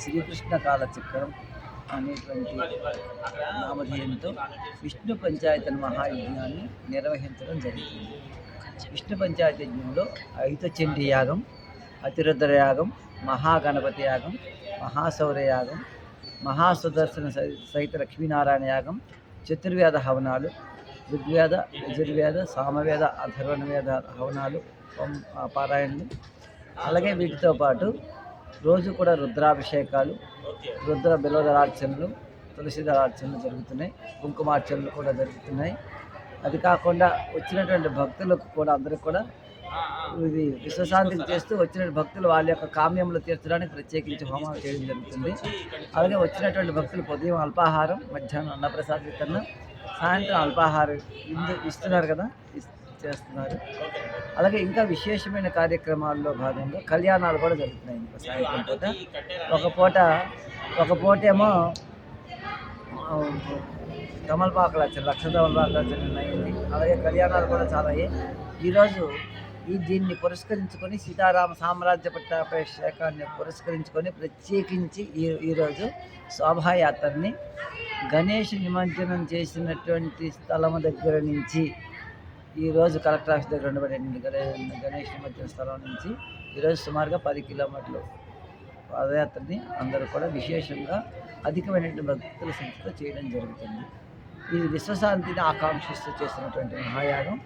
శ్రీకృష్ణ కాలచక్రం అనేటువంటి నామధేయంతో విష్ణు పంచాయతన మహాయజ్ఞాన్ని నిర్వహించడం జరిగింది. విష్ణు పంచాయతీ యజ్ఞంలో ఐతచండీ యాగం, అతిరుద్ర యాగం, మహాగణపతి యాగం, మహాశౌర్య యాగం, మహాసుదర్శన సహిత లక్ష్మీనారాయణ యాగం, చతుర్వేద హవనాలు, ఋగ్వేద, యజుర్వేద, సామవేద, అథర్వణ వేద హవనాలు, పారాయణలు, అలాగే వీటితో పాటు రోజు కూడా రుద్రాభిషేకాలు, రుద్ర బిల్వదళార్చనలు, తులసిదళార్చనలు జరుగుతున్నాయి. కుంకుమార్చనలు కూడా జరుగుతున్నాయి. అది కాకుండా వచ్చినటువంటి భక్తులకు కూడా అందరికి కూడా ఇది విశ్వశాంతిని చేస్తూ వచ్చిన భక్తులు వాళ్ళ యొక్క కామ్యములు తీర్చడానికి ప్రత్యేకించి హోమాలు చేయడం జరుగుతుంది. అలాగే వచ్చినటువంటి భక్తులు ఉదయం అల్పాహారం, మధ్యాహ్నం అన్నప్రసాద వితరణ, సాయంత్రం అల్పాహారం ఇస్తున్నారు కదా, చేస్తున్నారు. అలాగే ఇంకా విశేషమైన కార్యక్రమాల్లో భాగంగా కళ్యాణాలు కూడా జరుగుతున్నాయి. ఇంకా సాయంత్రం పూట ఒక పూటేమో తమలపాకుల లక్ష తమలపాకుల అయింది. అలాగే కళ్యాణాలు కూడా చాలా అయ్యాయి. ఈరోజు దీన్ని పురస్కరించుకొని సీతారామ సామ్రాజ్య పట్టాభిషేకాన్ని పురస్కరించుకొని ప్రత్యేకించి ఈరోజు శోభాయాత్రని గణేష్ నిమజ్జనం చేసినటువంటి స్థలము దగ్గర నుంచి ఈరోజు కలెక్టర్ ఆఫీస్ దగ్గర ఉండబడేటువంటి గణేష్ నిమజ్జన స్థలం నుంచి ఈరోజు సుమారుగా 10 కిలోమీటర్లు పాదయాత్రని అందరూ కూడా విశేషంగా అధికమైనటువంటి భక్తుల సంఖ్యతో చేయడం జరుగుతుంది. ఇది విశ్వశాంతిని ఆకాంక్షిస్తూ చేస్తున్నటువంటి మహాయాగం.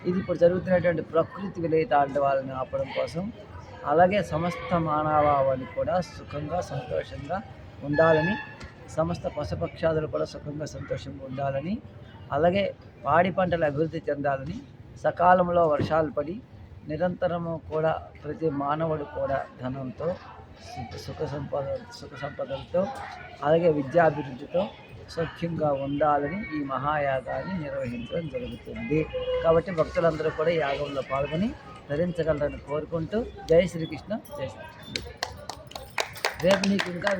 ఇది ఇప్పుడు జరుగుతున్నటువంటి ప్రకృతి విలయతాండవాలను ఆపడం కోసం, అలాగే సమస్త మానవాళి కూడా సుఖంగా సంతోషంగా ఉండాలని, సమస్త పశుపక్షాదులు కూడా సుఖంగా సంతోషంగా ఉండాలని, అలాగే పాడి పంటలు అభివృద్ధి చెందాలని, సకాలంలో వర్షాలు పడి నిరంతరము కూడా ప్రతి మానవుడు కూడా ధనంతో సుఖ సంపదలతో అలాగే విద్యాభివృద్ధితో సౌఖ్యంగా ఉండాలని ఈ మహాయాగాన్ని నిర్వహించడం జరుగుతుంది. కాబట్టి భక్తులందరూ కూడా ఈ యాగంలో పాల్గొని ధరించగలరని కోరుకుంటూ జై శ్రీకృష్ణ, జై శ్రీకృష్ణ. రేపు నీకు ఇంకా